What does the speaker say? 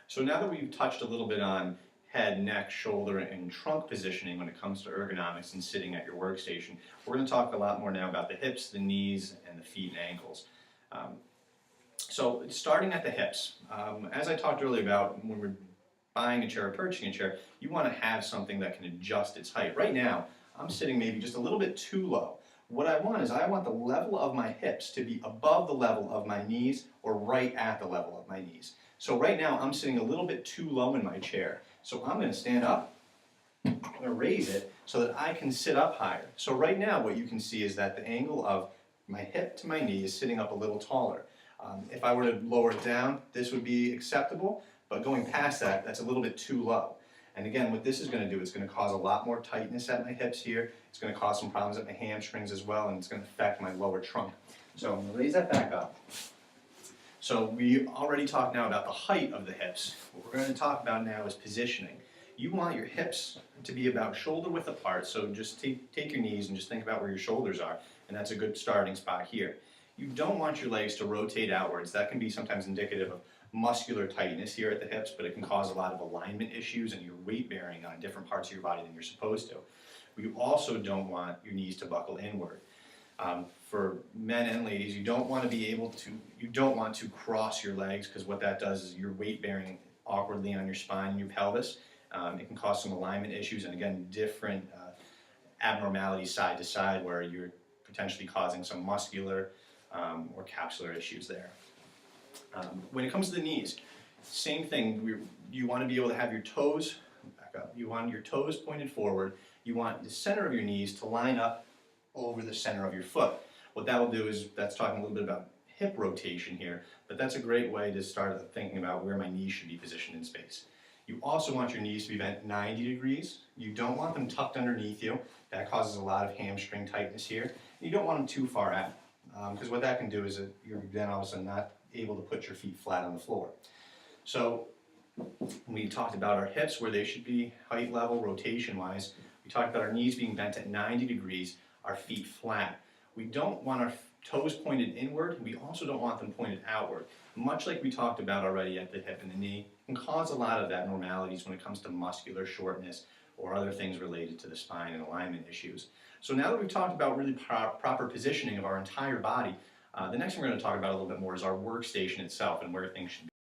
So now that we've touched a little bit on head, neck, shoulder, and trunk positioning when it comes to ergonomics and sitting at your workstation, we're going to talk a lot more now about the hips, the knees, and the feet and ankles. So starting at the hips, as I talked earlier about when we're buying a chair or purchasing a chair, you want to have something that can adjust its height. Right now, I'm sitting maybe just a little bit too low. What I want is I want the level of my hips to be above the level of my knees or right at the level of my knees. So right now I'm sitting a little bit too low in my chair. So I'm going to stand up, I'm going to raise it so that I can sit up higher. So right now what you can see is that the angle of my hip to my knee is sitting up a little taller. If I were to lower it down, this would be acceptable, but going past that, that's a little bit too low. And again, what this is going to do, it's going to cause a lot more tightness at my hips here. It's going to cause some problems at my hamstrings as well, and it's going to affect my lower trunk. So I'm going to raise that back up. So we already talked now about the height of the hips. What we're going to talk about now is positioning. You want your hips to be about shoulder width apart, so just take your knees and just think about where your shoulders are, and that's a good starting spot here. You don't want your legs to rotate outwards. That can be sometimes indicative of muscular tightness here at the hips, but it can cause a lot of alignment issues and your weight bearing on different parts of your body than you're supposed to. You also don't want your knees to buckle inward. For men and ladies, you don't want to cross your legs, because what that does is you're weight bearing awkwardly on your spine and your pelvis. It can cause some alignment issues and again different abnormalities side to side where you're potentially causing some muscular or capsular issues there. When it comes to the knees, same thing. You want to be able to have your toes back up. You want your toes pointed forward. You want the center of your knees to line up over the center of your foot. What that will do is, that's talking a little bit about hip rotation here, but that's a great way to start thinking about where my knees should be positioned in space. You also want your knees to be bent 90 degrees. You don't want them tucked underneath you. That causes a lot of hamstring tightness here. You don't want them too far out, because what that can do is that you're then all of a sudden not able to put your feet flat on the floor. So we talked about our hips, where they should be height level, rotation wise. We talked about our knees being bent at 90 degrees, our feet flat. We don't want our toes pointed inward. We also don't want them pointed outward. Much like we talked about already at the hip and the knee, can cause a lot of abnormalities when it comes to muscular shortness or other things related to the spine and alignment issues. So now that we've talked about really proper positioning of our entire body, the next thing we're going to talk about a little bit more is our workstation itself and where things should be.